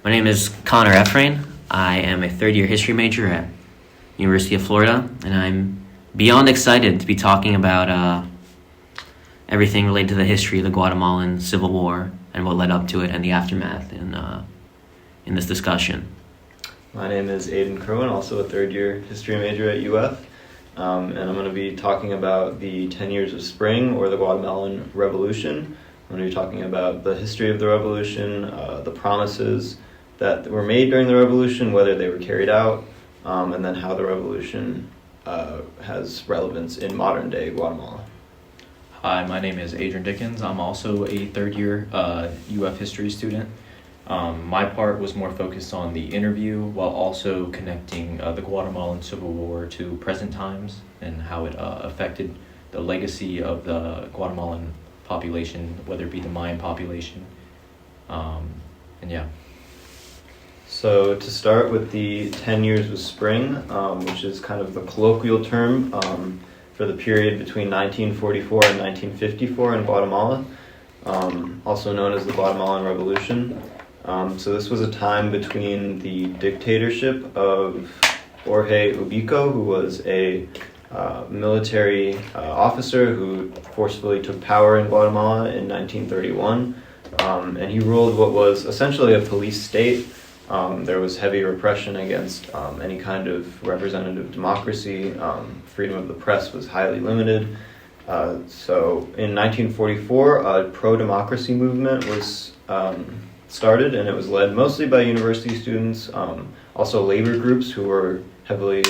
My name is Connor Effrain. I am a third-year history major at University of Florida, and I'm beyond excited to be talking about everything related to the history of the Guatemalan Civil War and what led up to it and the aftermath in this discussion. My name is Aidan Kerwin, also a third-year history major at UF, and I'm going to be talking about the 10 Years of Spring, or the Guatemalan Revolution. I'm going to be talking about the history of the revolution, the promises that were made during the revolution, whether they were carried out, and then how the revolution has relevance in modern-day Guatemala. Hi, my name is Adrian Dickens. I'm also a third-year UF history student. My part was more focused on the interview while also connecting the Guatemalan Civil War to present times and how it affected the legacy of the Guatemalan population, whether it be the Mayan population. And yeah. So to start with the 10 Years of Spring, which is kind of the colloquial term for the period between 1944 and 1954 in Guatemala, also known as the Guatemalan Revolution. So this was a time between the dictatorship of Jorge Ubico, who was a military officer who forcefully took power in Guatemala in 1931, and he ruled what was essentially a police state. There was heavy repression against any kind of representative democracy. Freedom of the press was highly limited. So in 1944, a pro-democracy movement was started, and it was led mostly by university students, also labor groups who were heavily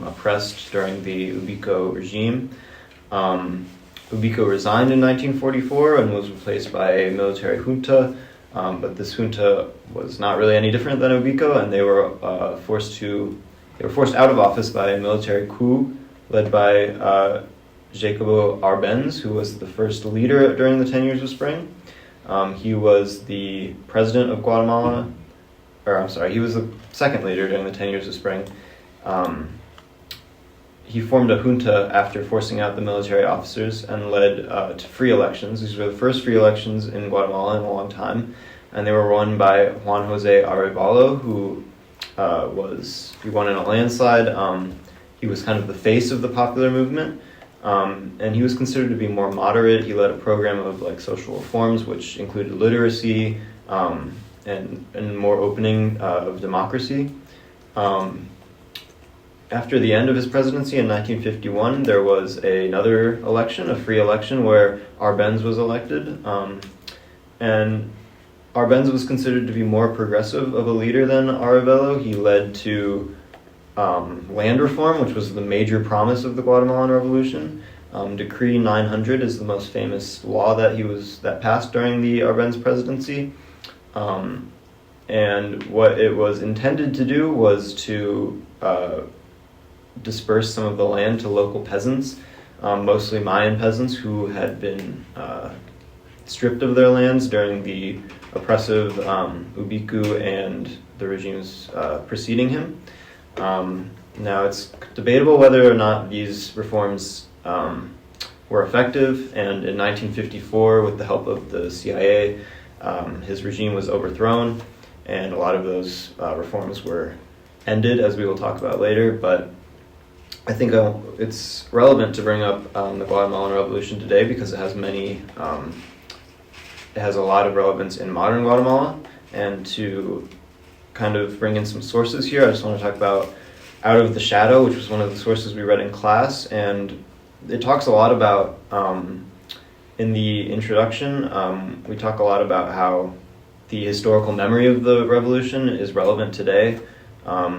oppressed during the Ubico regime. Ubico resigned in 1944 and was replaced by a military junta, but this junta was not really any different than Ubico, and they were forced out of office by a military coup led by Jacobo Arbenz, who was the first leader during the 10 Years of Spring. He was the president of Guatemala, he was the second leader during the 10 Years of Spring. He formed a junta after forcing out the military officers and led to free elections. These were the first free elections in Guatemala in a long time, and they were won by Juan Jose Arevalo, who won in a landslide. He was kind of the face of the popular movement. And he was considered to be more moderate. He led a program of social reforms, which included literacy and more opening of democracy. After the end of his presidency in 1951, there was another election, a free election, where Arbenz was elected. And Arbenz was considered to be more progressive of a leader than Arevalo. He led to land reform, which was the major promise of the Guatemalan Revolution. Decree 900 is the most famous law that passed during the Arbenz presidency. And what it was intended to do was to disperse some of the land to local peasants, mostly Mayan peasants who had been stripped of their lands during the oppressive Ubico and the regimes preceding him. Now, it's debatable whether or not these reforms were effective, and in 1954, with the help of the CIA, his regime was overthrown, and a lot of those reforms were ended, as we will talk about later. But I think it's relevant to bring up the Guatemalan Revolution today because it has a lot of relevance in modern Guatemala. And to kind of bring in some sources here, I just want to talk about Out of the Shadow, which was one of the sources we read in class, and it talks a lot about, in the introduction, we talk a lot about how the historical memory of the revolution is relevant today. A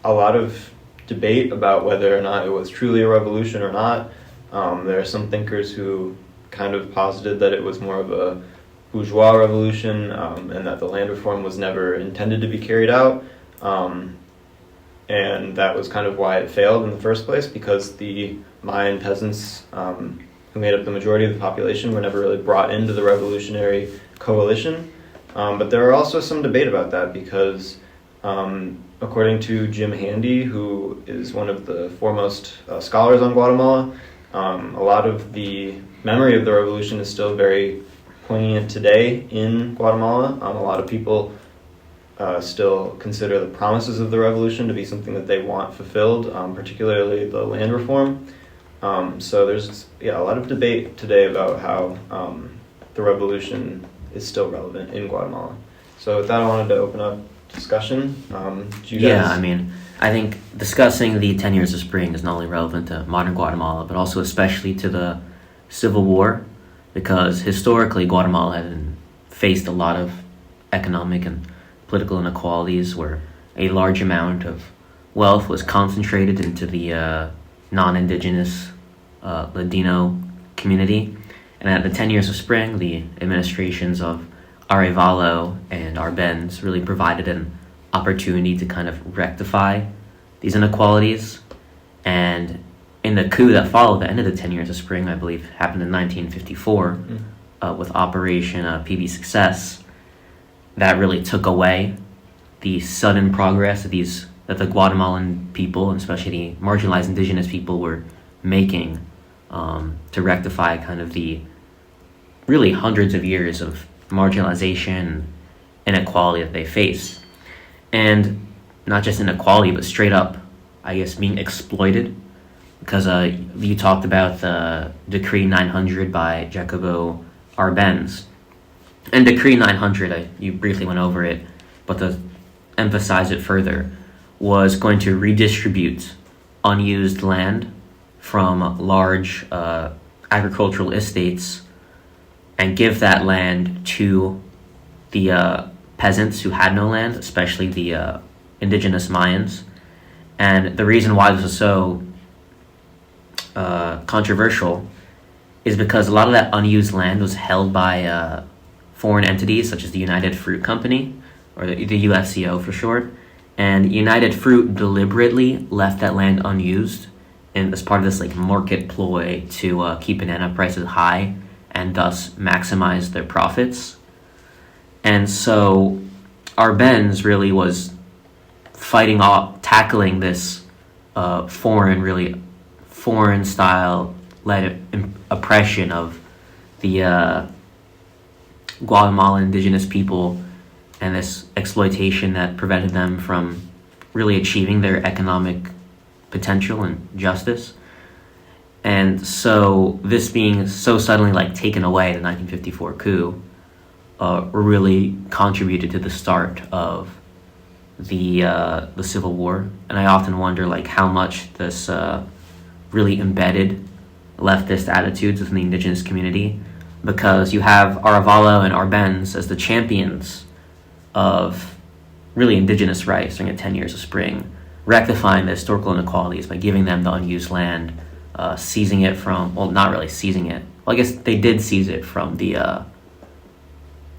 lot of debate about whether or not it was truly a revolution or not. There are some thinkers who kind of posited that it was more of a bourgeois revolution, and that the land reform was never intended to be carried out. And that was kind of why it failed in the first place, because the Mayan peasants, who made up the majority of the population, were never really brought into the revolutionary coalition. But there are also some debate about that because, according to Jim Handy, who is one of the foremost scholars on Guatemala, a lot of the memory of the revolution is still very poignant today in Guatemala. A lot of people still consider the promises of the revolution to be something that they want fulfilled, particularly the land reform. So there's a lot of debate today about how the revolution is still relevant in Guatemala. So with that, I wanted to open up discussion. Do you guys... I mean, I think discussing the 10 Years of Spring is not only relevant to modern Guatemala, but also especially to the Civil War, because historically Guatemala had faced a lot of economic and political inequalities where a large amount of wealth was concentrated into the non-indigenous Ladino community. And at the 10 Years of Spring, the administrations of Arevalo and Arbenz really provided an opportunity to kind of rectify these inequalities. And in the coup that followed the end of the 10 Years of Spring, I believe happened in 1954, with Operation PB Success, that really took away the sudden progress that the Guatemalan people, and especially the marginalized indigenous people, were making to rectify kind of the really hundreds of years of marginalization and inequality that they faced. And not just inequality, but straight up, I guess, being exploited. Because you talked about the Decree 900 by Jacobo Arbenz. And Decree 900, you briefly went over it, but to emphasize it further, was going to redistribute unused land from large agricultural estates and give that land to the peasants who had no land, especially the indigenous Mayans. And the reason why this was so controversial is because a lot of that unused land was held by foreign entities such as the United Fruit Company, or the UFCO for short. And United Fruit deliberately left that land unused, and as part of this like market ploy to keep banana prices high and thus maximize their profits. And so Arbenz really was tackling this foreign style led oppression of the Guatemalan indigenous people, and this exploitation that prevented them from really achieving their economic potential and justice. And so this being so suddenly like taken away, the 1954 coup, really contributed to the start of the Civil War. And I often wonder like how much this really embedded leftist attitudes within the indigenous community, because you have Arevalo and Arbenz as the champions of really indigenous rights during the 10 Years of Spring, rectifying the historical inequalities by giving them the unused land, seizing it from, well, not really seizing it. Well, I guess they did seize it from the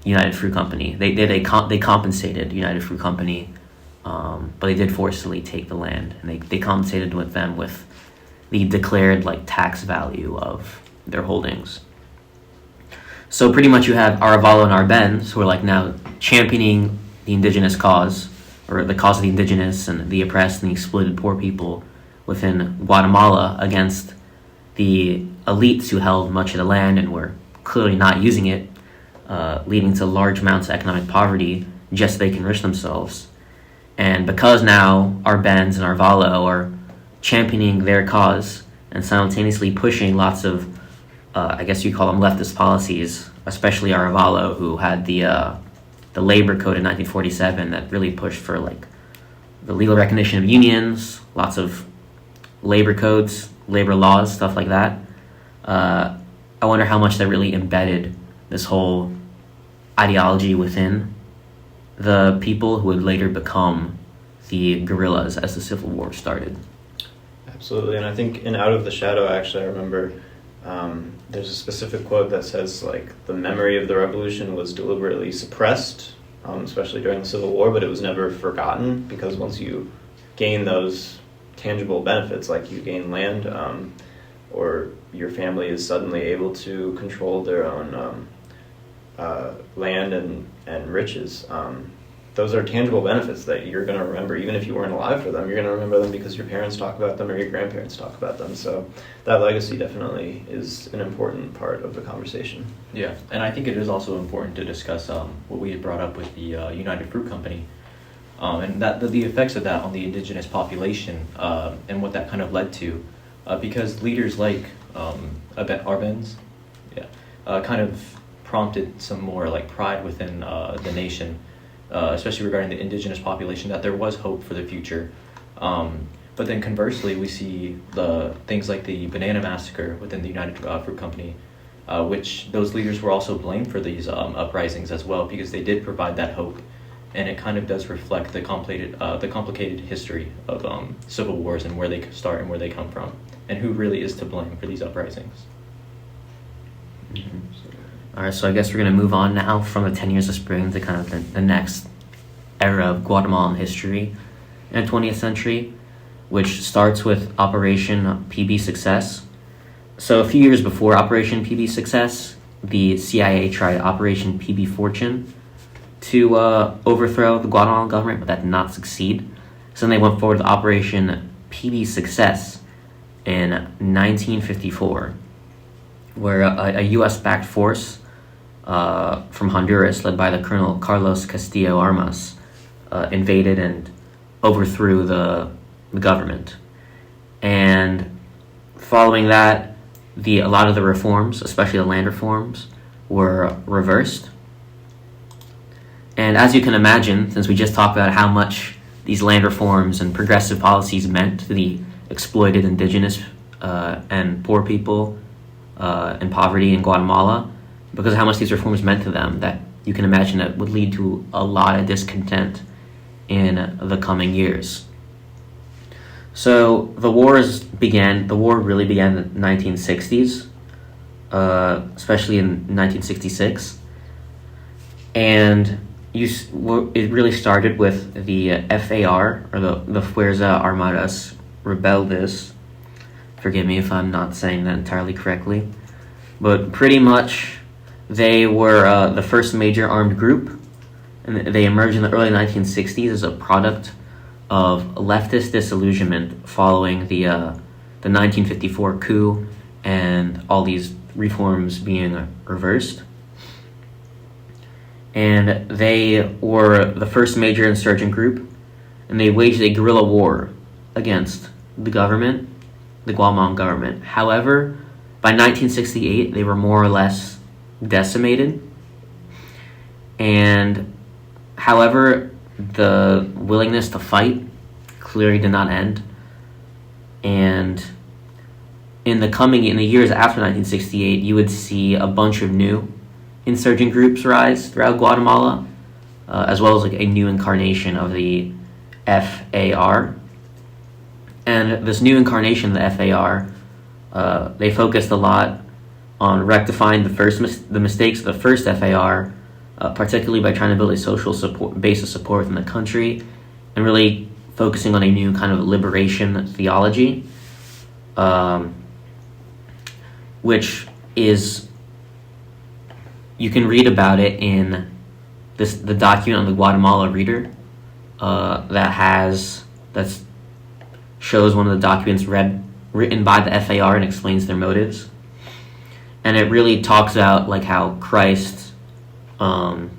United Fruit Company. They compensated United Fruit Company, but they did forcibly take the land, and they compensated with them with the declared like tax value of their holdings. So pretty much you have Arevalo and Arbenz, who are like now championing the indigenous cause, or the cause of the indigenous and the oppressed and the exploited poor people within Guatemala, against the elites who held much of the land and were clearly not using it, leading to large amounts of economic poverty just so they can enrich themselves. And because now Arbenz and Arevalo are championing their cause and simultaneously pushing lots of I guess you call them leftist policies, especially Arevalo, who had the labor code in 1947 that really pushed for like the legal recognition of unions, lots of labor codes, labor laws, stuff like that. I wonder how much that really embedded this whole ideology within the people who would later become the guerrillas as the Civil War started. Absolutely, and I think in Out of the Shadow, actually, I remember there's a specific quote that says, like, the memory of the revolution was deliberately suppressed, especially during the Civil War, but it was never forgotten, because once you gain those tangible benefits, like you gain land, or your family is suddenly able to control their own land and riches, those are tangible benefits that you're going to remember, even if you weren't alive for them. You're going to remember them because your parents talk about them or your grandparents talk about them. So that legacy definitely is an important part of the conversation. Yeah, and I think it is also important to discuss what we had brought up with the United Fruit Company, and that the effects of that on the indigenous population, and what that kind of led to, because leaders like Arbenz, kind of prompted some more like pride within the nation, especially regarding the indigenous population, that there was hope for the future. But then conversely, we see the things like the banana massacre within the United Fruit Company, which those leaders were also blamed for these uprisings as well, because they did provide that hope, and it kind of does reflect the complicated history of civil wars and where they start and where they come from, and who really is to blame for these uprisings. Mm-hmm. All right, so I guess we're going to move on now from the 10 Years of Spring to kind of the next era of Guatemalan history in the 20th century, which starts with Operation PB Success. So a few years before Operation PB Success, the CIA tried Operation PB Fortune to overthrow the Guatemalan government, but that did not succeed. So then they went forward with Operation PB Success in 1954, where a U.S.-backed force from Honduras, led by the Colonel Carlos Castillo Armas, invaded and overthrew the government. And following that, a lot of the reforms, especially the land reforms, were reversed. And as you can imagine, since we just talked about how much these land reforms and progressive policies meant to the exploited indigenous and poor people in poverty in Guatemala, because of how much these reforms meant to them, that you can imagine that would lead to a lot of discontent in the coming years. So the war really began in the 1960s, especially in 1966. And it really started with the FAR, or the Fuerza Armadas Rebeldes. Forgive me if I'm not saying that entirely correctly. But pretty much they were the first major armed group, and they emerged in the early 1960s as a product of leftist disillusionment following the 1954 coup and all these reforms being reversed. And they were the first major insurgent group, and they waged a guerrilla war against the government, the Guatemalan government. However, by 1968, they were more or less decimated. And however, the willingness to fight clearly did not end. And in the years after 1968, you would see a bunch of new insurgent groups rise throughout Guatemala, as well as like a new incarnation of the FAR. And this new incarnation of the FAR, they focused a lot on rectifying the mistakes of the first FAR, particularly by trying to build a social base of support in the country, and really focusing on a new kind of liberation theology, which is, you can read about it in the document on the Guatemala Reader that shows one of the documents written by the FAR and explains their motives. And it really talks about like how Christ called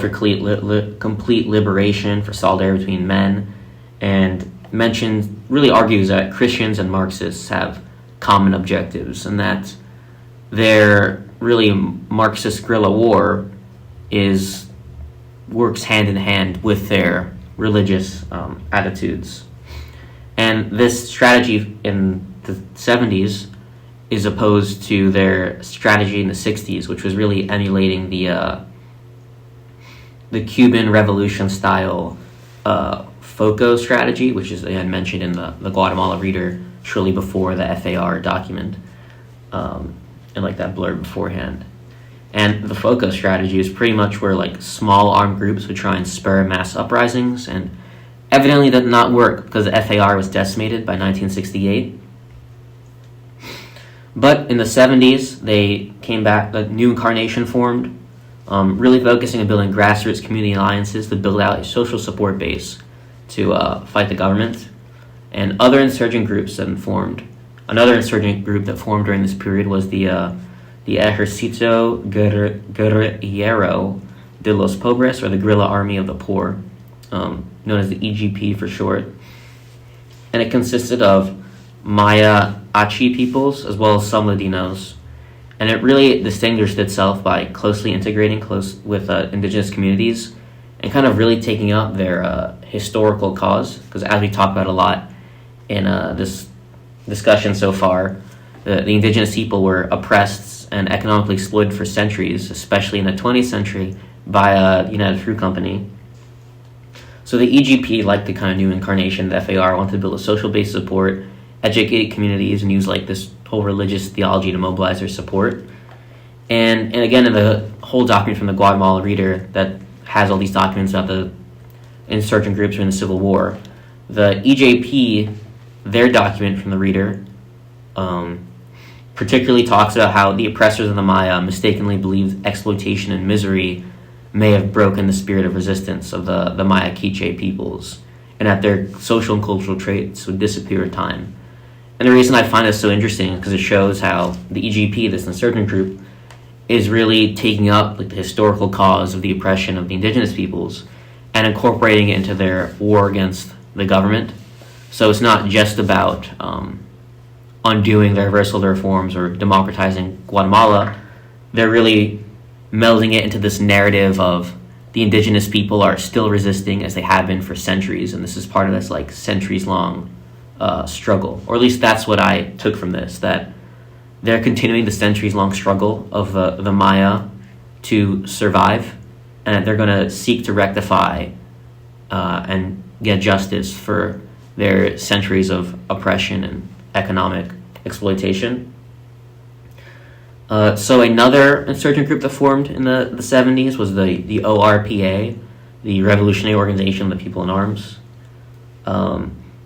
for complete liberation, for solidarity between men, and really argues that Christians and Marxists have common objectives, and that their really Marxist guerrilla war works hand in hand with their religious attitudes. And this strategy in the 70s is opposed to their strategy in the 60s, which was really emulating the Cuban Revolution style FOCO strategy, which is again mentioned in the Guatemala Reader shortly before the FAR document, and like that blurb beforehand. And the FOCO strategy is pretty much where like small armed groups would try and spur mass uprisings, and evidently that did not work because the FAR was decimated by 1968. But in the 70s, they came back, a new incarnation formed, really focusing on building grassroots community alliances to build out a social support base to fight the government. And other insurgent groups that formed. Another insurgent group that formed during this period was the Ejército Guerrillero de los Pobres, or the Guerrilla Army of the Poor, known as the EGP for short. And it consisted of Maya Achi peoples as well as some Ladinos. And it really distinguished itself by closely integrating with indigenous communities and kind of really taking up their historical cause. Because as we talked about a lot in this discussion so far, the indigenous people were oppressed and economically exploited for centuries, especially in the 20th century by the United Fruit Company. So the EGP, like the kind of new incarnation of the FAR, wanted to build a social base of support, educate communities, and use like this whole religious theology to mobilize their support. And again, in the whole document from the Guatemala Reader that has all these documents about the insurgent groups during the Civil War, the EJP, their document from the Reader, particularly talks about how the oppressors of the Maya mistakenly believed exploitation and misery may have broken the spirit of resistance of the Maya Quiche peoples, and that their social and cultural traits would disappear with time. And the reason I find this so interesting is because it shows how the EGP, this insurgent group, is really taking up like the historical cause of the oppression of the indigenous peoples and incorporating it into their war against the government. So it's not just about undoing the reversal of the reforms or democratizing Guatemala. They're really melding it into this narrative of the indigenous people are still resisting as they have been for centuries, and this is part of this like centuries-long struggle. Or at least that's what I took from this, that they're continuing the centuries-long struggle of the Maya to survive, and that they're going to seek to rectify and get justice for their centuries of oppression and economic exploitation. So another insurgent group that formed in the 70s was the ORPA, the Revolutionary Organization of the People in Arms.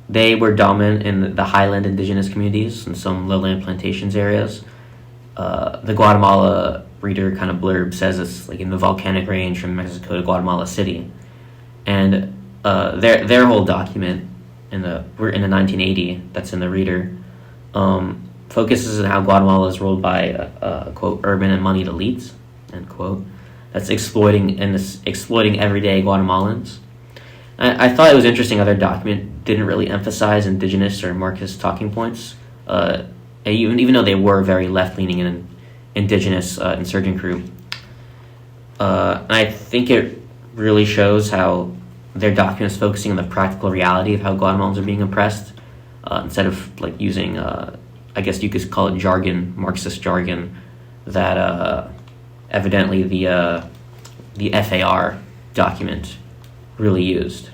They were dominant in the highland indigenous communities and some lowland plantations areas. The Guatemala Reader kind of blurb says it's like in the volcanic range from Mexico to Guatemala City. And their whole document in the 1980 that's in the Reader focuses on how Guatemala is ruled by quote urban and moneyed elites, end quote, that's exploiting everyday Guatemalans. I thought it was interesting how their document didn't really emphasize indigenous or Marxist talking points, even though they were very left-leaning and indigenous insurgent group. And I think it really shows how their document is focusing on the practical reality of how Guatemalans are being oppressed, instead of like using, I guess you could call it jargon, Marxist jargon, that evidently the FAR document really used.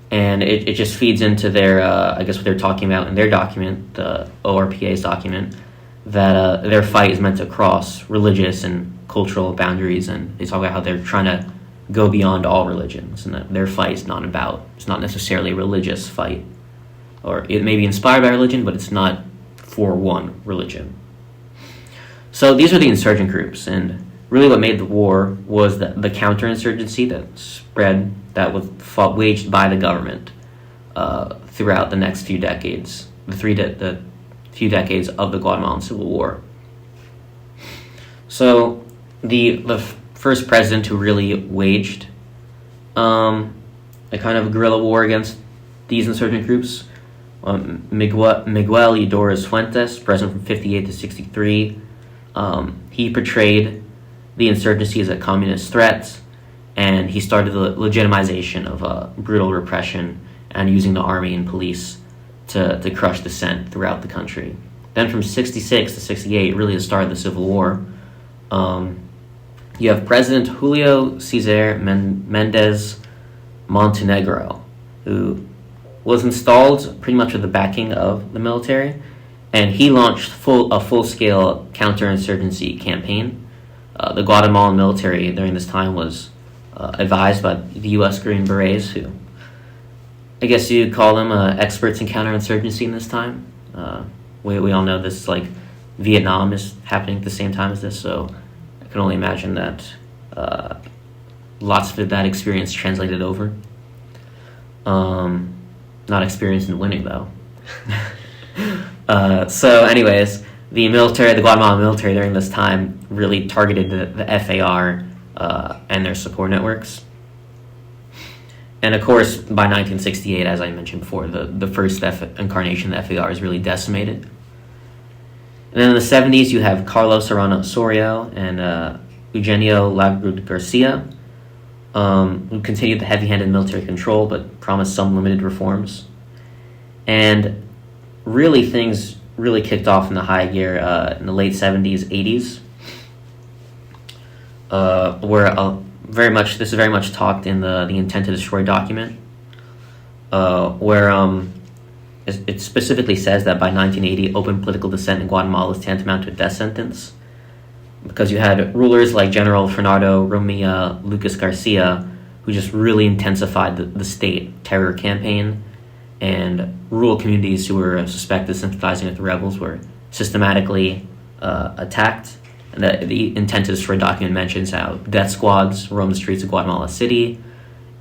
And it just feeds into their, I guess what they're talking about in their document, the ORPA's document, that their fight is meant to cross religious and cultural boundaries, and they talk about how they're trying to go beyond all religions, and that their fight is not necessarily a religious fight, or it may be inspired by religion, but it's not for one religion. So these are the insurgent groups, and really what made the war was the counterinsurgency that spread, that was waged by the government throughout the next few decades, the few decades of the Guatemalan Civil War. So the first president who really waged a kind of guerrilla war against these insurgent groups, Miguel Ydores Fuentes, president from 58 to 63, he portrayed the insurgency as a communist threat, and he started the legitimization of brutal repression and using the army and police to crush dissent throughout the country. Then from 66 to 68, really the start of the Civil War, you have President Julio Cesar Mendez Montenegro, who was installed pretty much with the backing of the military, and he launched a full-scale counterinsurgency campaign. The Guatemalan military during this time was advised by the U.S. Green Berets, who I guess you'd call them experts in counterinsurgency in this time. We all know this, like, Vietnam is happening at the same time as this, so I can only imagine that lots of that experience translated over. Not experience in winning, though. So anyways, the Guatemalan military during this time really targeted the FAR and their support networks. And of course, by 1968, as I mentioned before, the first incarnation of the FAR is really decimated. And then in the 70s, you have Carlos Arana Osorio and Eugenio Lagrud Garcia, who continued the heavy-handed military control but promised some limited reforms. And really, things really kicked off in the high gear in the late 70s, 80s, where this is very much talked in the Intent to Destroy document, where it specifically says that by 1980, open political dissent in Guatemala is tantamount to a death sentence, because you had rulers like General Fernando Romilla Lucas Garcia, who just really intensified the state terror campaign, and rural communities who were suspected of sympathizing with the rebels were systematically attacked. And the Intent to Destroy document mentions how death squads roamed the streets of Guatemala City,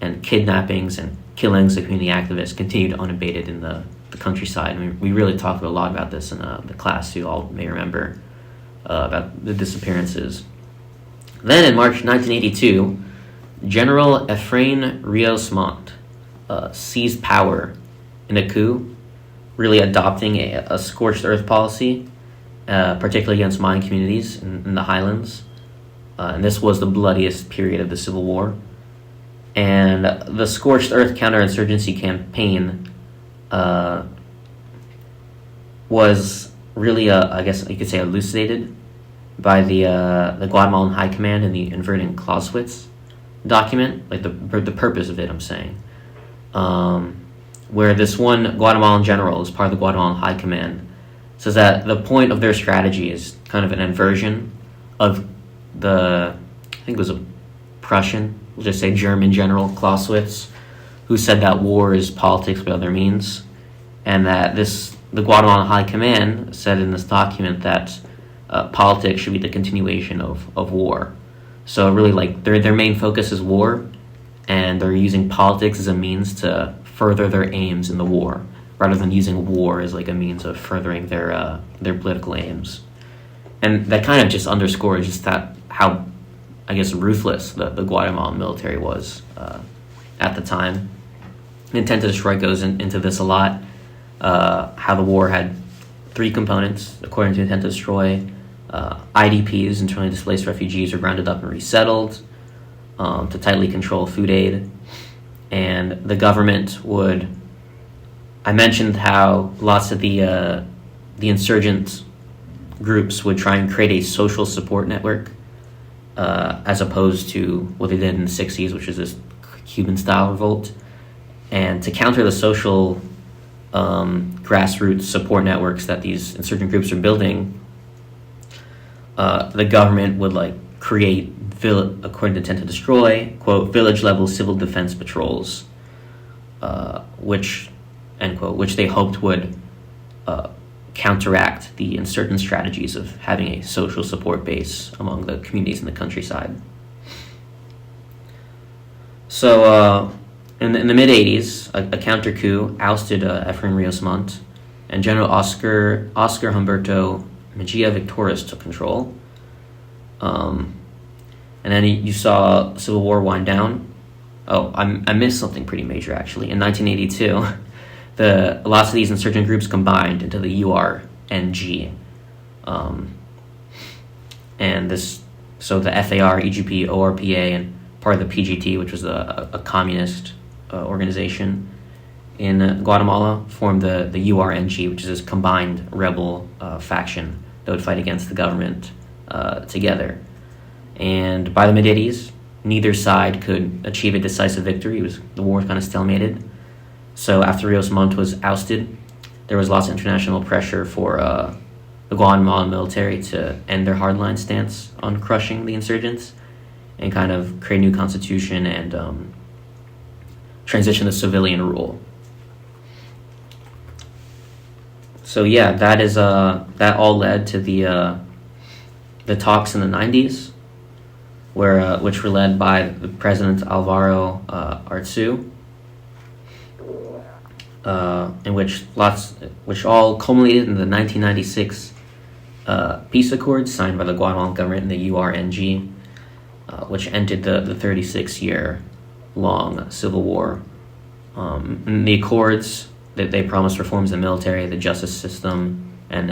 and kidnappings and killings of community activists continued unabated in the countryside. I mean, we really talked a lot about this in the class, you all may remember, about the disappearances. Then in March 1982, General Effrain Rios Montt seized power in a coup, really adopting a scorched earth policy, particularly against Mayan communities in the highlands. And this was the bloodiest period of the Civil War. And the Scorched Earth counterinsurgency campaign was really, I guess you could say, elucidated by the Guatemalan High Command in the Inverted Clausewitz document, like the purpose of it, I'm saying. Where this one Guatemalan general, as part of the Guatemalan High Command, says that the point of their strategy is kind of an inversion of I think it was a Prussian, we'll just say German general Clausewitz, who said that war is politics by other means, and that the Guatemalan High Command said in this document that politics should be the continuation of war. So really, like, their main focus is war, and they're using politics as a means to further their aims in the war, rather than using war as like a means of furthering their political aims. And that kind of just underscores just how, I guess, ruthless the Guatemalan military was at the time. Intent to Destroy goes into this a lot, how the war had three components, according to Intent to Destroy. IDPs, internally displaced refugees, were rounded up and resettled to tightly control food aid. And the government would... I mentioned how lots of the insurgent groups would try and create a social support network, as opposed to what they did in the 60s, which is this Cuban-style revolt. And to counter the social grassroots support networks that these insurgent groups are building, the government would create, according to Intent to Destroy, quote, village-level civil defense patrols, which, end quote, which they hoped would counteract the insurgent strategies of having a social support base among the communities in the countryside. So in the mid-'80s, a counter-coup ousted Effrain Rios Montt, and General Oscar Humberto Mejia Victoris took control. And then you saw Civil War wind down. Oh, I missed something pretty major, actually. In 1982, lots of these insurgent groups combined into the URNG. And this, so the FAR, EGP, ORPA, and part of the PGT, which was a communist organization in Guatemala, formed the URNG, which is this combined rebel faction that would fight against the government together. And by the mid-'80s, neither side could achieve a decisive victory. The war was kind of stalemated. So after Rios Montt was ousted, there was lots of international pressure for the Guatemalan military to end their hardline stance on crushing the insurgents and kind of create a new constitution and transition to civilian rule. So yeah, that all led to the talks in the 90s, which were led by the President Alvaro Arzu, in which all culminated in the 1996 peace accord signed by the Guatemalan government and the URNG. which ended the 36-year-long Civil War. And the Accords that they promised reforms in the military, the justice system, and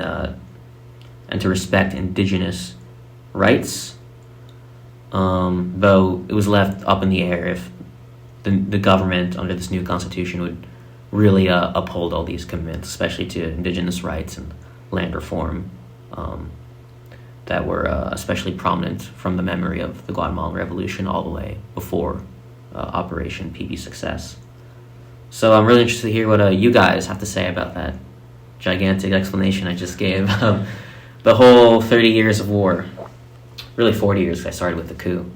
to respect indigenous rights. Though it was left up in the air if the government under this new constitution would really uphold all these commitments, especially to indigenous rights and land reform, that were especially prominent from the memory of the Guatemalan Revolution all the way before Operation PB Success. So I'm really interested to hear what you guys have to say about that gigantic explanation I just gave. The whole 30 years of war. Really 40 years, because I started with the coup.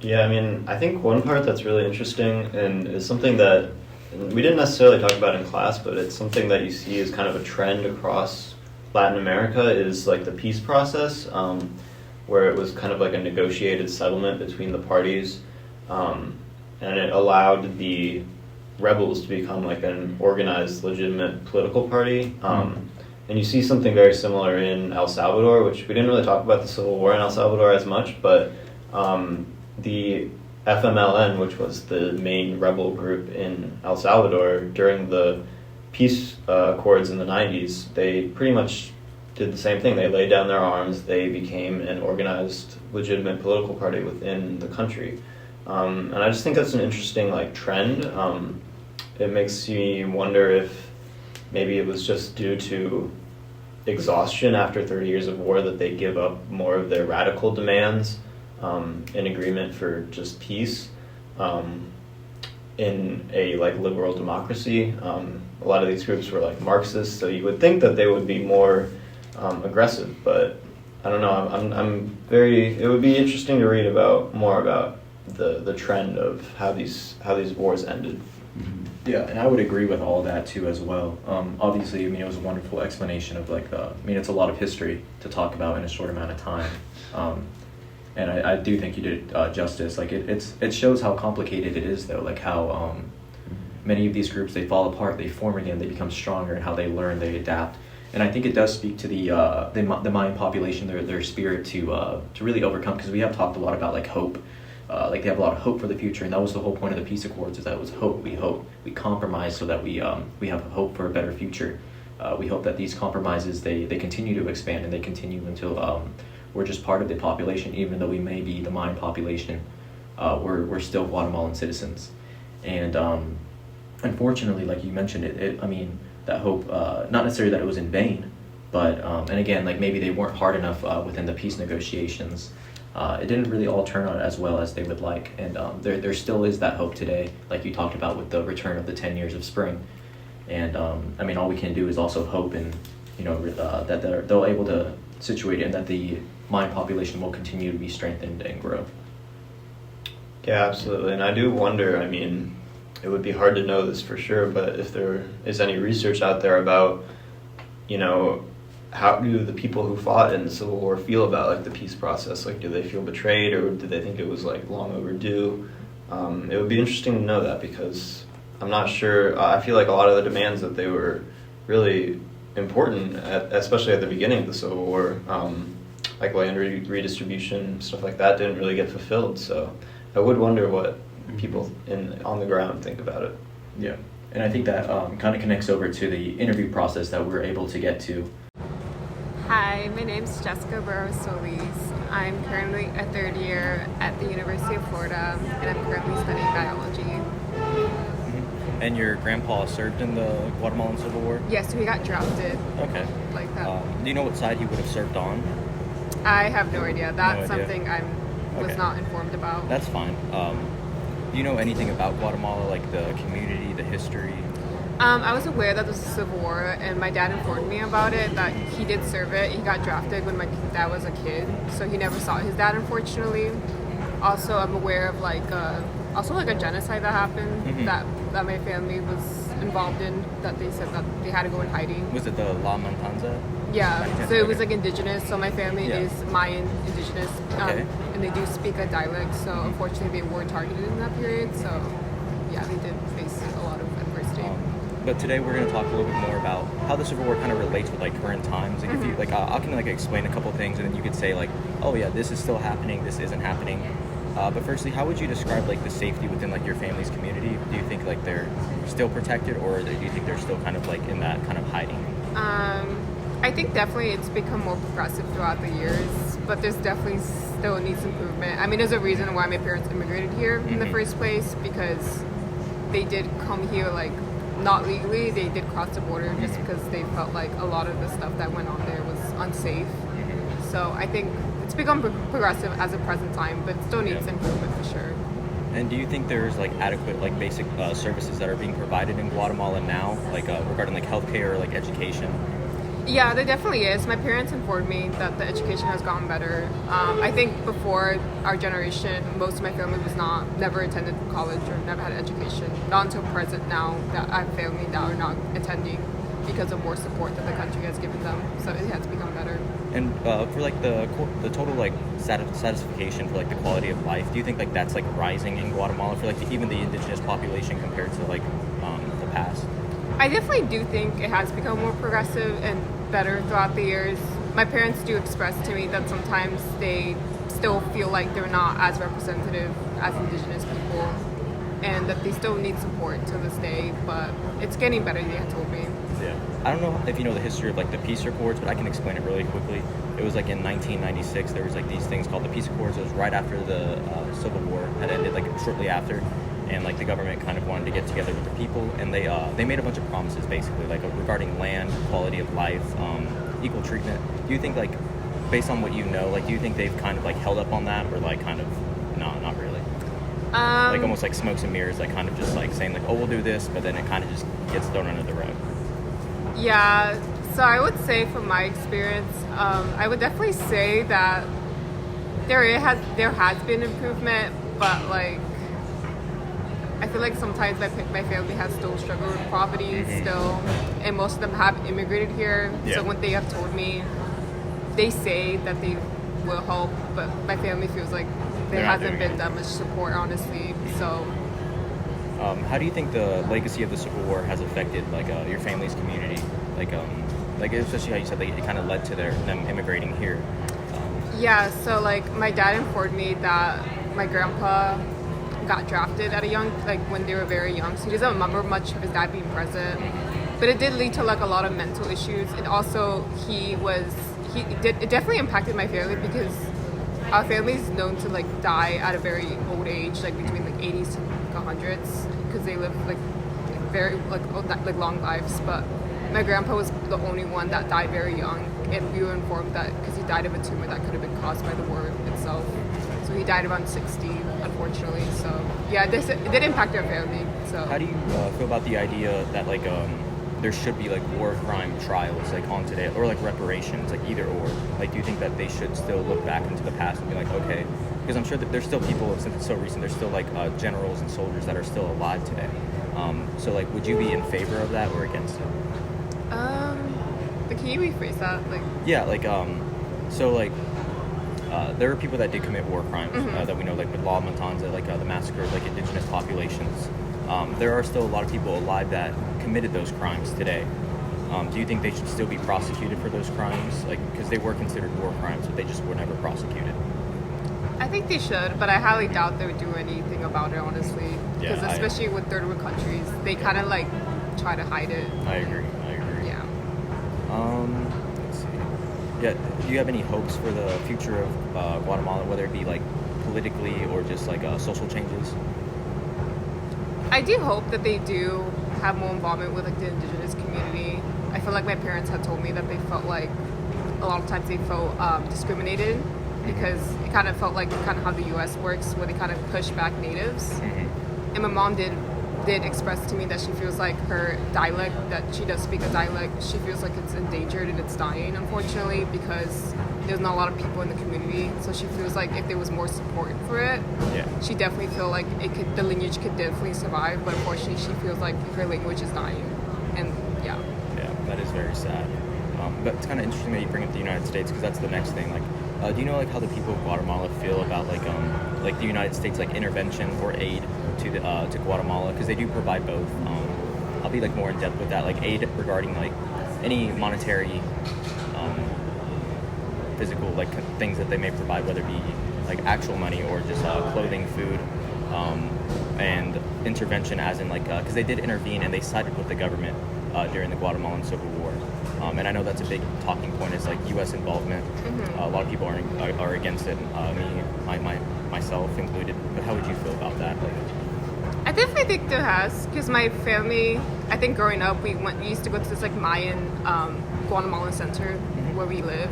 Yeah, I mean, I think one part that's really interesting and is something that we didn't necessarily talk about in class, but it's something that you see as kind of a trend across Latin America is like the peace process, where it was kind of like a negotiated settlement between the parties, and it allowed the rebels to become like an organized, legitimate political party. And you see something very similar in El Salvador, which we didn't really talk about the Civil War in El Salvador as much, but the FMLN, which was the main rebel group in El Salvador during the peace accords in the 90s, they pretty much did the same thing. They laid down their arms, they became an organized, legitimate political party within the country. And I just think that's an interesting like trend. It makes me wonder if maybe it was just due to exhaustion after 30 years of war that they give up more of their radical demands in agreement for just peace in a like liberal democracy. A lot of these groups were like Marxists, so you would think that they would be more aggressive, but I don't know. It would be interesting to read more about the trend of how these wars ended. Yeah, and I would agree with all that too as well. Obviously, I mean, it was a wonderful explanation of like it's a lot of history to talk about in a short amount of time. And I do think you did justice. Like it shows how complicated it is though, like how many of these groups, they fall apart, they form again, they become stronger, and how they learn, they adapt. And I think it does speak to the Mayan population, their spirit to really overcome, because we have talked a lot about like hope. Like they have a lot of hope for the future, and that was the whole point of the peace accords, is that it was hope. We compromise so that we have hope for a better future. We hope that these compromises they continue to expand, and they continue until we're just part of the population. Even though we may be the Mayan population, we're still Guatemalan citizens. And unfortunately, like you mentioned, that hope, not necessarily that it was in vain, but and again, like maybe they weren't hard enough within the peace negotiations. It didn't really all turn out as well as they would like, and there still is that hope today, like you talked about with the return of the 10 years of spring. And all we can do is also hope, and that they're able to situate, and that the Mayan population will continue to be strengthened and grow. Yeah, absolutely. And I do wonder, it would be hard to know this for sure, but if there is any research out there about, how do the people who fought in the Civil War feel about like the peace process? Like, do they feel betrayed, or do they think it was like long overdue? It would be interesting to know that, because I'm not sure. I feel like a lot of the demands that they were really important, especially at the beginning of the Civil War, like land redistribution, stuff like that, didn't really get fulfilled. So I would wonder what people on the ground think about it. Yeah, and I think that kind of connects over to the interview process that we're able to get to. Hi, my name's Jessica Burrows-Solis. I'm currently a third year at the University of Florida, and I'm currently studying biology. Mm-hmm. And your grandpa served in the Guatemalan Civil War? Yes, he got drafted. Okay. Like that. Do you know what side he would have served on? I have no idea. That's No idea. something I was not informed about. That's fine. Do you know anything about Guatemala, like the community, the history? I was aware that there was a Civil War, and my dad informed me about it, that he did serve it. He got drafted when my dad was a kid, so he never saw his dad, unfortunately. Also, I'm aware of a genocide that happened, mm-hmm. that my family was involved in, that they said that they had to go in hiding. Was it the La Matanza? Yeah, so it was like indigenous, so my family is Mayan indigenous, Okay. and they do speak a dialect, so unfortunately they were targeted in that period, so yeah, they did face a lot of adversity. But today we're going to talk a little bit more about how the Civil War kind of relates with like current times. Like if you I can explain a couple things, and then you could say like, oh yeah, this is still happening, this isn't happening. But firstly, how would you describe like the safety within like your family's community? Do you think like they're still protected, or do you think they're still kind of like in that kind of hiding? I think definitely it's become more progressive throughout the years, but there's definitely still needs improvement. I mean, there's a reason why my parents immigrated here in the first place, because they did come here like not legally. They did cross the border just because they felt like a lot of the stuff that went on there was unsafe. So I think it's become progressive as of present time, but it still needs improvement for sure. And do you think there's like adequate like basic services that are being provided in Guatemala now, like regarding like healthcare or like education? Yeah, there definitely is. My parents informed me that the education has gotten better. I think before our generation, most of my family was never attended college or never had an education. Not until present now that I have family that are not attending because of more support that the country has given them. So it has become better. And for like the total like satisfaction for like the quality of life, do you think like that's like rising in Guatemala for like even the indigenous population compared to like the past? I definitely do think it has become more progressive and better throughout the years. My parents do express to me that sometimes they still feel like they're not as representative as indigenous people, and that they still need support to this day, but it's getting better, they had told me. Yeah. I don't know if you know the history of like the peace accords, but I can explain it really quickly. It was like in 1996, there was like these things called the peace accords. It was right after the Civil War had ended, like shortly after. And like the government kind of wanted to get together with the people, and they made a bunch of promises basically, like regarding land, quality of life, equal treatment. Do you think like, based on what you know, like do you think they've kind of like held up on that, or like kind of no, not really? Like almost like smokes and mirrors, like kind of just like saying like, oh, we'll do this, but then it kind of just gets thrown under the rug. Yeah, so I would say from my experience, I would definitely say that there has been improvement, but like I feel like sometimes my family has still struggled with poverty still, and most of them have immigrated here. Yeah. So when they have told me, they say that they will help, but my family feels like there hasn't been that much support, honestly. So how do you think the legacy of the Civil War has affected like your family's community, like especially how you said like it kind of led to them immigrating here? Yeah, so like my dad informed me that my grandpa got drafted at when they were very young, so he doesn't remember much of his dad being present, but it did lead to like a lot of mental issues, and also it definitely impacted my family, because our family is known to like die at a very old age, like between like 80s to like 100s, because they live like very like long lives. But my grandpa was the only one that died very young, and we were informed that because he died of a tumor that could have been caused by the war itself. So he died around 60, unfortunately. So yeah, it did impact our family. So how do you feel about the idea that like there should be like war crime trials like on today, or like reparations, like either or? Like, do you think that they should still look back into the past and be like, okay, because I'm sure that there's still people, since it's so recent, there's still like generals and soldiers that are still alive today. So like, would you be in favor of that or against it? But can you rephrase that? Like, yeah, like so like there are people that did commit war crimes that we know, like with La Matanza, like the massacre of like indigenous populations. There are still a lot of people alive that committed those crimes today. Do you think they should still be prosecuted for those crimes? Like, because they were considered war crimes, but they just were never prosecuted. I think they should, but I highly doubt they would do anything about it, honestly. Because especially with third world countries, they kind of like try to hide it. I agree. Yeah. Let's see. Yeah, do you have any hopes for the future of Guatemala, whether it be like politically or just like social changes? I do hope that they do have more involvement with like the indigenous community. I feel like my parents had told me that they felt like a lot of times they felt discriminated, because it kind of felt like kind of how the U.S. works, where they kind of push back natives. And my mom did express to me that she feels like her dialect, that she does speak a dialect, she feels like it's endangered and it's dying, unfortunately, because there's not a lot of people in the community. So she feels like if there was more support for it, she definitely feel like the lineage could definitely survive. But unfortunately, she feels like her language is dying. And yeah, that is very sad. But it's kind of interesting that you bring up the United States, because that's the next thing. Like, do you know like how the people of Guatemala feel about like the United States like intervention or aid to Guatemala, because they do provide both. I'll be like more in depth with that, like aid regarding like any monetary, physical like things that they may provide, whether it be like actual money or just clothing, food, and intervention, as in like because they did intervene and they sided with the government during the Guatemalan Civil War. And I know that's a big talking point, is like U.S. involvement. A lot of people are against it, myself included. But how would you feel about that? Like, I definitely think there has, because my family, I think growing up, we used to go to this like Mayan Guatemalan center where we live,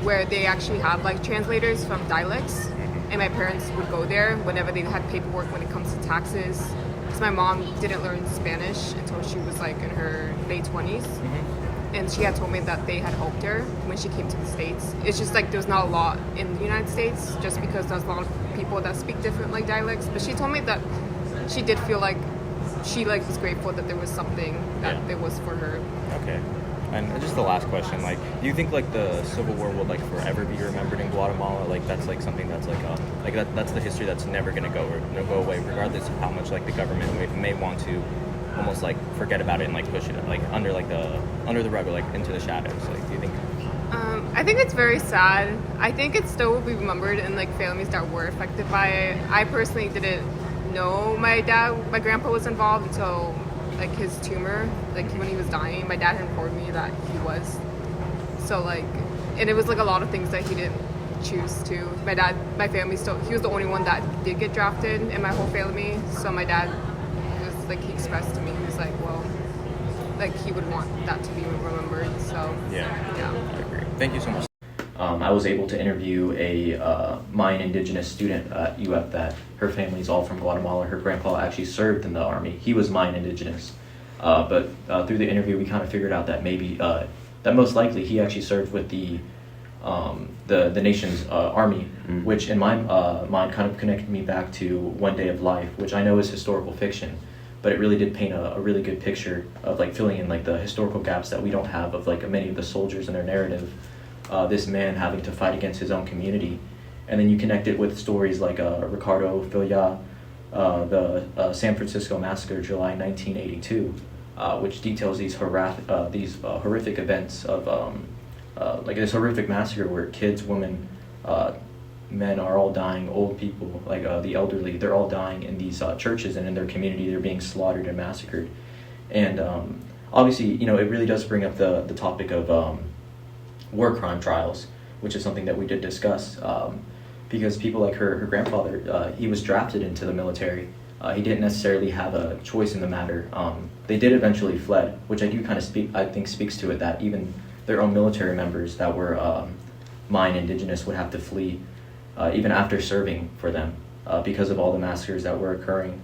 where they actually have like translators from dialects, and my parents would go there whenever they had paperwork when it comes to taxes. Because my mom didn't learn Spanish until she was like in her late 20s. And she had told me that they had helped her when she came to the States. It's just like there's not a lot in the United States, just because there's a lot of people that speak different like dialects. But she told me that she did feel like she like was grateful that there was something that there was for her. Okay. And just the last question, like, do you think like the Civil War will like forever be remembered in Guatemala? Like that's like something that's like that's the history that's never gonna go away, regardless of how much like the government may want to almost like forget about it and like push it like under the rug or like into the shadows. Like, do you think? I think it's very sad. I think it still will be remembered in like families that were affected by it. I personally didn't know my grandpa was involved until like his tumor, like when he was dying. My dad informed me that he was. So like, and it was like a lot of things that he didn't choose to. My family still, he was the only one that did get drafted in my whole family. So my dad was like, he expressed to me, he was like, well, like he would want that to be remembered. So yeah. I agree. Thank you so much. I was able to interview a Mayan indigenous student at UF that her family's all from Guatemala. Her grandpa actually served in the army. He was Mayan indigenous. But through the interview, we kind of figured out that maybe, that most likely he actually served with the nation's army, which in my mind kind of connected me back to One Day of Life, which I know is historical fiction, but it really did paint a really good picture of like filling in like the historical gaps that we don't have of like many of the soldiers in their narrative. This man having to fight against his own community, and then you connect it with stories like Ricardo Filia, the San Francisco Massacre, July 1982, which details these horrific events of like this horrific massacre where kids, women, men are all dying, old people, like the elderly, they're all dying in these churches and in their community. They're being slaughtered and massacred, and obviously, you know, it really does bring up the topic of war crime trials, which is something that we did discuss, because people like her grandfather, he was drafted into the military. He didn't necessarily have a choice in the matter. They did eventually fled, which I do kind of I think speaks to it, that even their own military members that were Mayan indigenous would have to flee, even after serving for them, because of all the massacres that were occurring.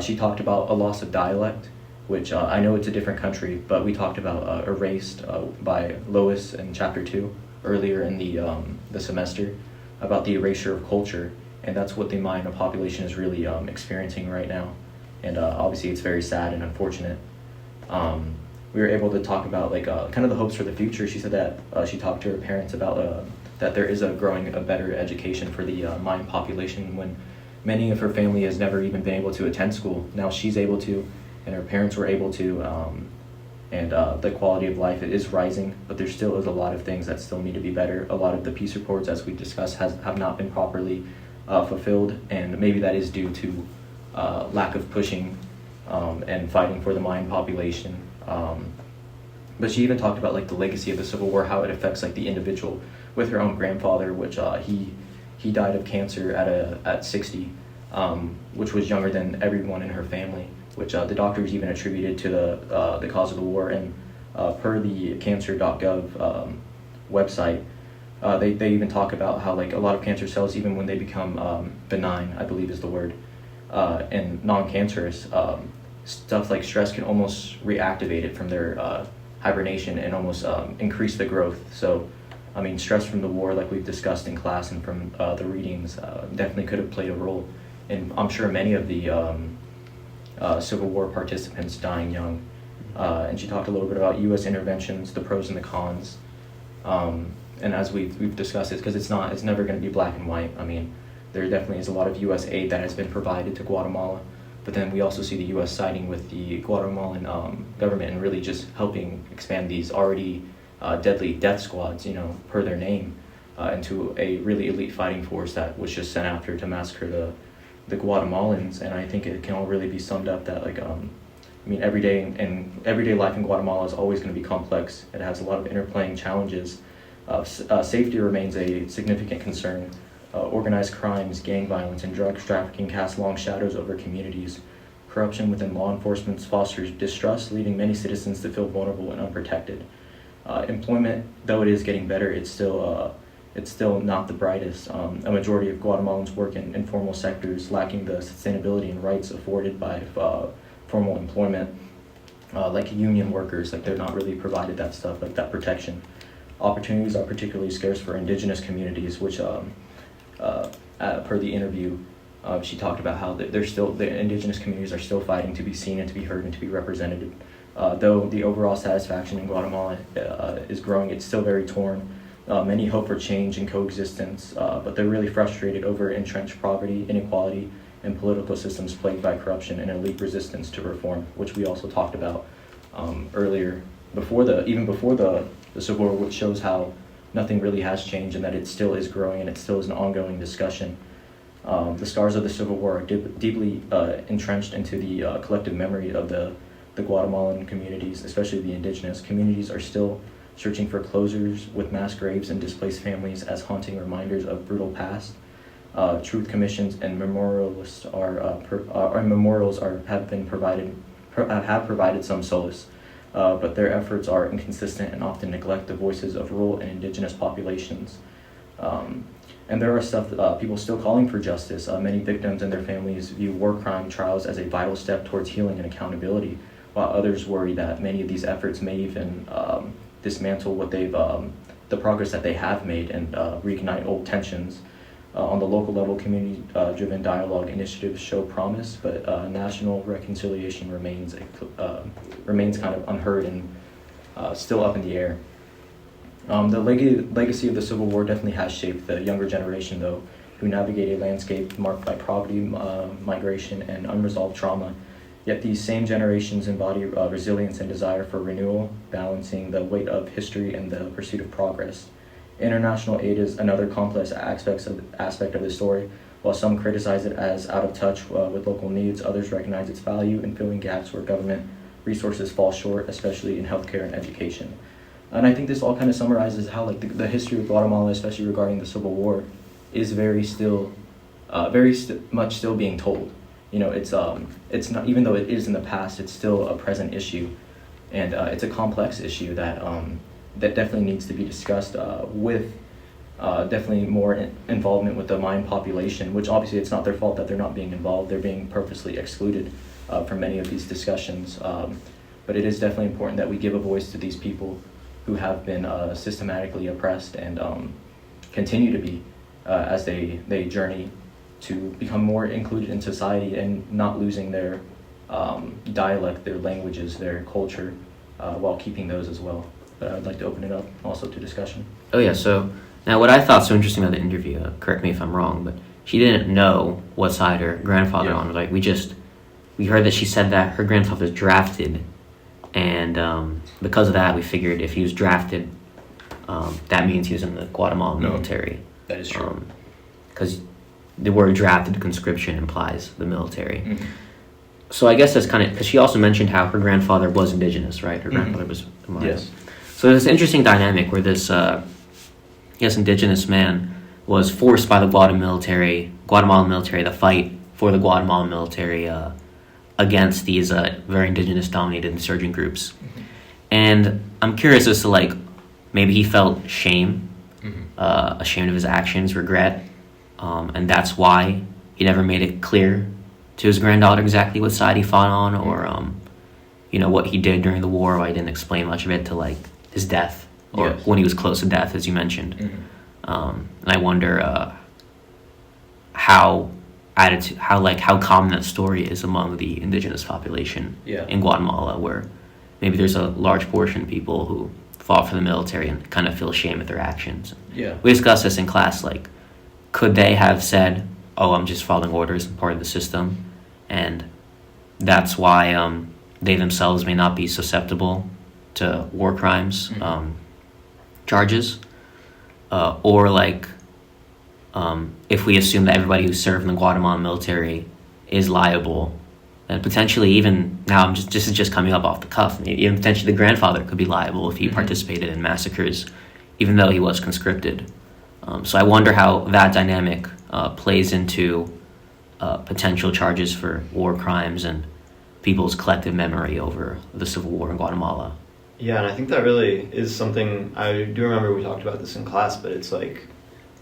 She talked about a loss of dialect, which I know it's a different country, but we talked about Erased by Lois in chapter 2 earlier in the semester, about the erasure of culture, and that's what the Mayan population is really experiencing right now, and obviously it's very sad and unfortunate. We were able to talk about like kind of the hopes for the future. She said that she talked to her parents about that there is a better education for the Mayan population, when many of her family has never even been able to attend school. Now she's able to, and her parents were able to, and the quality of life, it is rising, but there still is a lot of things that still need to be better. A lot of the peace reports, as we discussed, have not been properly fulfilled, and maybe that is due to lack of pushing and fighting for the Mayan population. But she even talked about like the legacy of the Civil War, how it affects like the individual, with her own grandfather, which he died of cancer at 60, which was younger than everyone in her family, which the doctors even attributed to the cause of the war. And per the cancer.gov website, they even talk about how like a lot of cancer cells, even when they become benign, I believe is the word, and non-cancerous, stuff like stress can almost reactivate it from their hibernation and almost increase the growth. So, I mean, stress from the war, like we've discussed in class and from the readings, definitely could have played a role. And I'm sure many of the Civil War participants dying young. And she talked a little bit about U.S. interventions, the pros and the cons. And as we've discussed it, because it's never going to be black and white. I mean, there definitely is a lot of U.S. aid that has been provided to Guatemala, but then we also see the U.S. siding with the Guatemalan government and really just helping expand these already deadly death squads, you know, per their name, into a really elite fighting force that was just sent after to massacre the Guatemalans. And I think it can all really be summed up that everyday life in Guatemala is always going to be complex. It has a lot of interplaying challenges. Safety remains a significant concern. Organized crimes, gang violence, and drug trafficking cast long shadows over communities. Corruption within law enforcement fosters distrust, leading many citizens to feel vulnerable and unprotected. Employment, though it is getting better, it's still not the brightest. A majority of Guatemalans work in informal sectors, lacking the sustainability and rights afforded by formal employment, like union workers. Like, they're not really provided that stuff, like that protection. Opportunities are particularly scarce for indigenous communities, which, per the interview, she talked about how the indigenous communities are still fighting to be seen and to be heard and to be represented. Though the overall satisfaction in Guatemala is growing, it's still very torn. Many hope for change and coexistence, but they're really frustrated over entrenched poverty, inequality, and political systems plagued by corruption and elite resistance to reform, which we also talked about earlier, before the Civil War, which shows how nothing really has changed and that it still is growing and it still is an ongoing discussion. The scars of the Civil War are deeply entrenched into the collective memory of the Guatemalan communities, especially the indigenous communities, are still searching for closures with mass graves and displaced families as haunting reminders of brutal past. Truth commissions and memorials have provided some solace, but their efforts are inconsistent and often neglect the voices of rural and indigenous populations. And there are people still calling for justice. Many victims and their families view war crime trials as a vital step towards healing and accountability, while others worry that many of these efforts may even dismantle the progress that they have made and reignite old tensions. On the local level, community-driven dialogue initiatives show promise, but national reconciliation remains kind of unheard and still up in the air. The legacy of the Civil War definitely has shaped the younger generation, though, who navigate a landscape marked by poverty, migration, and unresolved trauma. Yet these same generations embody resilience and desire for renewal, balancing the weight of history and the pursuit of progress. International aid is another complex aspect of the story. While some criticize it as out of touch with local needs, others recognize its value in filling gaps where government resources fall short, especially in healthcare and education. And I think this all kind of summarizes how the history of Guatemala, especially regarding the Civil War, is much still being told. You know, it's not, even though it is in the past, it's still a present issue, and it's a complex issue that definitely needs to be discussed with definitely more involvement with the Mayan population, which obviously it's not their fault that they're not being involved. They're being purposely excluded from many of these discussions. But it is definitely important that we give a voice to these people who have been systematically oppressed and continue to be as they journey to become more included in society and not losing their dialect, their languages, their culture, while keeping those as well. But I would like to open it up also to discussion. Oh yeah, so now what I thought so interesting about the interview, correct me if I'm wrong, but she didn't know what side her grandfather on. Like we heard that she said that her grandfather was drafted, and because of that, we figured if he was drafted, that means he was in the Guatemalan military. That is true. Because the word drafted, conscription, implies the military. Mm-hmm. So I guess that's kind of, because she also mentioned how her grandfather was indigenous, right? Her grandfather was Maya. Yes. So there's this interesting dynamic where this, indigenous man was forced by the Guatemalan military to fight for the Guatemalan military against these very indigenous-dominated insurgent groups. Mm-hmm. And I'm curious as to, maybe he felt shame, ashamed of his actions, regret, and that's why he never made it clear to his granddaughter exactly what side he fought on, or what he did during the war. Why he didn't explain much of it to his death, or when he was close to death, as you mentioned. Mm-hmm. And I wonder how common that story is among the indigenous population in Guatemala, where maybe there's a large portion of people who fought for the military and kind of feel shame at their actions. Yeah, we discussed this in class. Could they have said, "Oh, I'm just following orders, I'm part of the system," and that's why they themselves may not be susceptible to war crimes charges? or like if we assume that everybody who served in the Guatemalan military is liable, then potentially even now this is just coming up off the cuff. Even potentially the grandfather could be liable if he participated in massacres, even though he was conscripted. So I wonder how that dynamic plays into potential charges for war crimes and people's collective memory over the Civil War in Guatemala. Yeah, and I think that really is something, I do remember we talked about this in class, but it's like,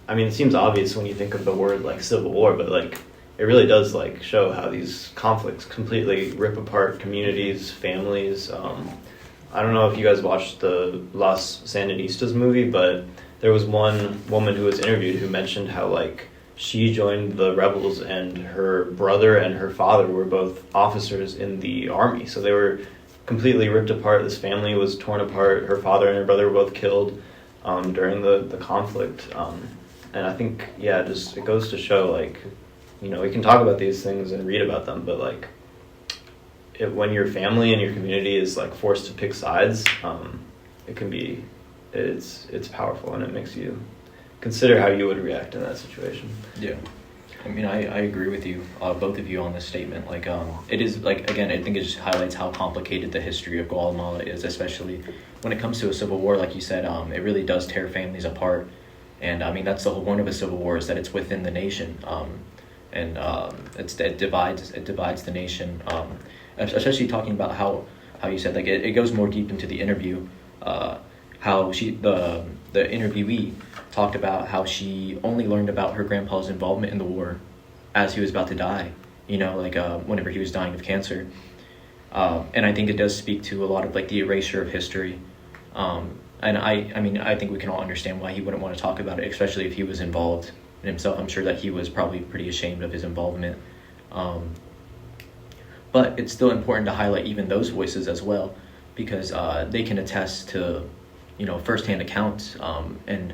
I mean, it seems obvious when you think of the word like Civil War, but like it really does like show how these conflicts completely rip apart communities, families. I don't know if you guys watched the Las Sandinistas movie, but there was one woman who was interviewed who mentioned how like she joined the rebels and her brother and her father were both officers in the army. So they were completely ripped apart. This family was torn apart. Her father and her brother were both killed during the conflict. And I think, yeah, just it goes to show, like, you know, we can talk about these things and read about them, but like when your family and your community is like forced to pick sides, it can be, it's powerful, and it makes you consider how you would react in that situation. Yeah. I mean, I agree with you, both of you, on this statement. Like, it is, like, again, I think it just highlights how complicated the history of Guatemala is, especially when it comes to a civil war. Like you said, it really does tear families apart. And, I mean, that's the whole point of a civil war, is that it's within the nation. It divides the nation. Especially talking about how you said, like, it goes more deep into the interview, how the interviewee talked about how she only learned about her grandpa's involvement in the war as he was about to die, you know, like whenever he was dying of cancer. And I think it does speak to a lot of like the erasure of history. And I mean, I think we can all understand why he wouldn't want to talk about it, especially if he was involved in himself. I'm sure that he was probably pretty ashamed of his involvement. But it's still important to highlight even those voices as well, because they can attest to, you know, firsthand accounts. And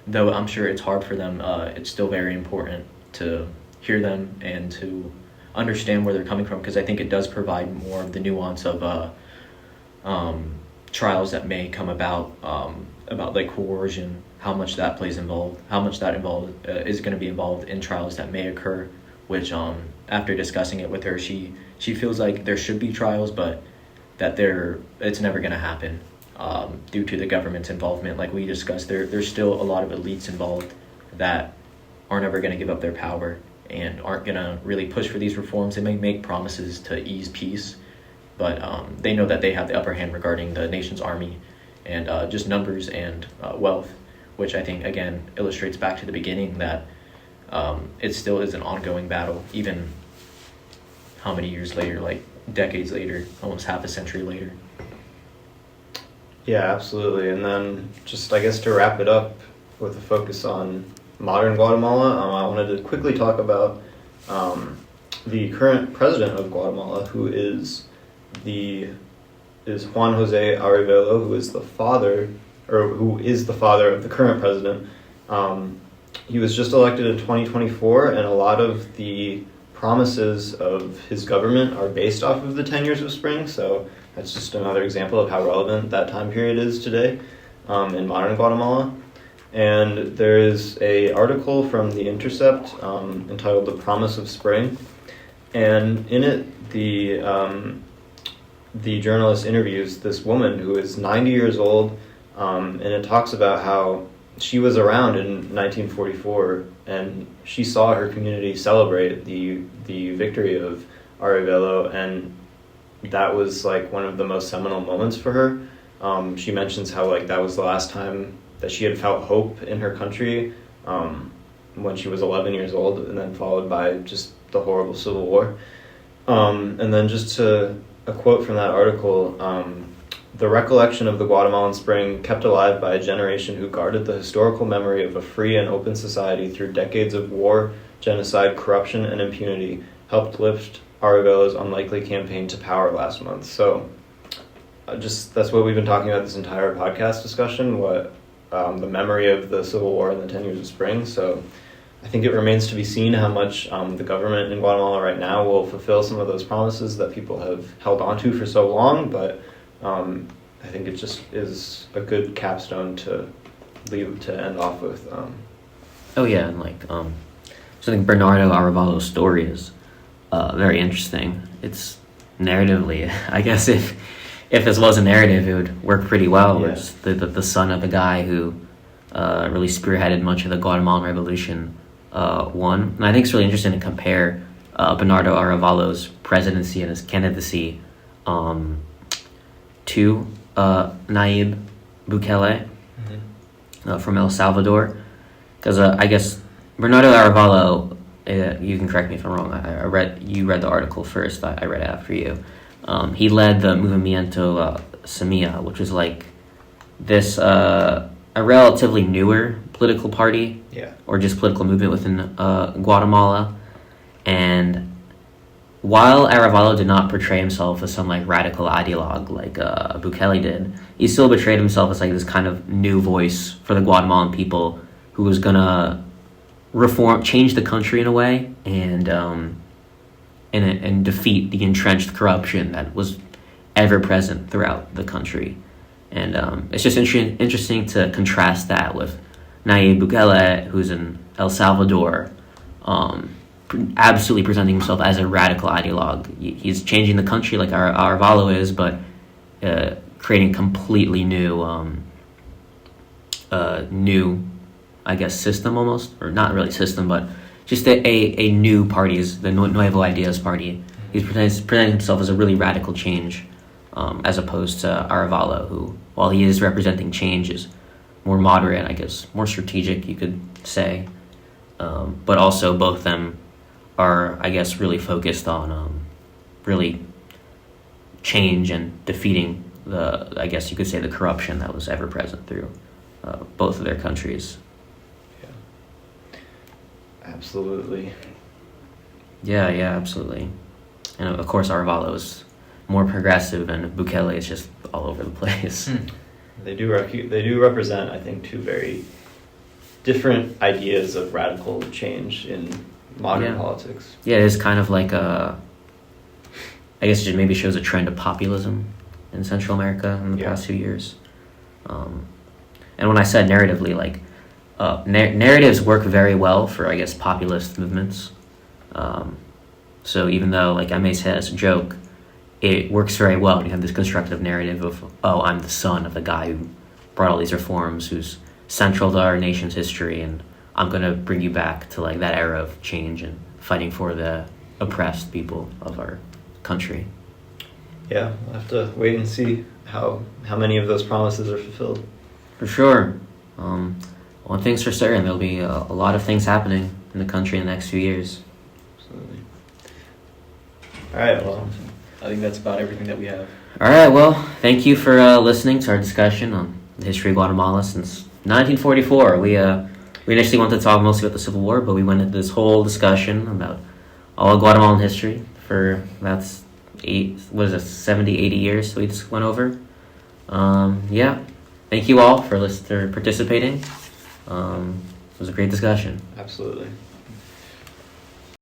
though I'm sure it's hard for them, it's still very important to hear them and to understand where they're coming from, because I think it does provide more of the nuance of trials that may come about like coercion, how much that plays involved, how much that is going to be involved in trials that may occur, which after discussing it with her, she feels like there should be trials, but that it's never going to happen. Due to the government's involvement. Like we discussed, there's still a lot of elites involved that aren't ever going to give up their power and aren't going to really push for these reforms. They may make promises to ease peace, but they know that they have the upper hand regarding the nation's army and just numbers and wealth, which I think, again, illustrates back to the beginning that it still is an ongoing battle, even how many years later, like decades later, almost half a century later. Yeah, absolutely. And then just, I guess, to wrap it up with a focus on modern Guatemala, I wanted to quickly talk about the current president of Guatemala, who is Juan Jose Arevalo, who is the father of the current president. He was just elected in 2024, and a lot of the promises of his government are based off of the 10 years of spring, so that's just another example of how relevant that time period is today in modern Guatemala. And there is an article from The Intercept entitled "The Promise of Spring," and in it the journalist interviews this woman who is 90 years old, and it talks about how she was around in 1944 and she saw her community celebrate the victory of Arevalo, and that was like one of the most seminal moments for her. She mentions how like that was the last time that she had felt hope in her country, when she was 11 years old, and then followed by just the horrible civil war. And then just a quote from that article, "The recollection of the Guatemalan Spring, kept alive by a generation who guarded the historical memory of a free and open society through decades of war, genocide, corruption, and impunity, helped lift Arevelo's unlikely campaign to power last month." So that's what we've been talking about this entire podcast discussion, the memory of the Civil War and the 10 years of spring. So I think it remains to be seen how much the government in Guatemala right now will fulfill some of those promises that people have held onto for so long, but I think it just is a good capstone to leave to end off with. Oh yeah, and like so I think Bernardo Arevalo's story is very interesting. It's narratively, I guess if this was a narrative, it would work pretty well. Yeah. It's the son of a guy who really spearheaded much of the Guatemalan Revolution won. And I think it's really interesting to compare Bernardo Arevalo's presidency and his candidacy to Nayib Bukele from El Salvador. Because I guess Bernardo Arevalo, you can correct me if I'm wrong. You read the article first. I read it after you. He led the Movimiento Semilla, which was like this a relatively newer political party, or just political movement within Guatemala. And while Arevalo did not portray himself as some like radical ideologue like Bukele did, he still portrayed himself as like this kind of new voice for the Guatemalan people who was gonna change the country in a way, and defeat the entrenched corruption that was ever present throughout the country. And it's just interesting to contrast that with Nayib Bukele, who's in El Salvador, absolutely presenting himself as a radical ideologue. He's changing the country like Arevalo is, but creating completely new, I guess, system almost, or not really system, but just a new party, is the Nuevo Ideas Party. He's presenting himself as a really radical change, as opposed to Arevalo, who, while he is representing change, is more moderate, I guess, more strategic, you could say. But also both of them are, I guess, really focused on really change and defeating I guess you could say, the corruption that was ever present through both of their countries. Absolutely. Yeah, absolutely. And of course, Arevalo is more progressive, and Bukele is just all over the place. They do represent, I think, two very different ideas of radical change in modern politics. Yeah, it is kind of like I guess it just maybe shows a trend of populism in Central America in the past few years. And when I said narratively, like narratives work very well for, I guess, populist movements. So even though, like, I may say as a joke, it works very well. You have this constructive narrative of, oh, I'm the son of the guy who brought all these reforms, who's central to our nation's history, and I'm going to bring you back to, like, that era of change and fighting for the oppressed people of our country. Yeah, we'll have to wait and see how many of those promises are fulfilled. For sure. One thing's for certain, there'll be a lot of things happening in the country in the next few years. Absolutely. All right, well, I think that's about everything that we have. All right, well, thank you for listening to our discussion on the history of Guatemala since 1944. We initially wanted to talk mostly about the Civil War, but we went into this whole discussion about all of Guatemalan history for about 70, 80 years we just went over. Thank you all for participating. It was a great discussion. absolutely.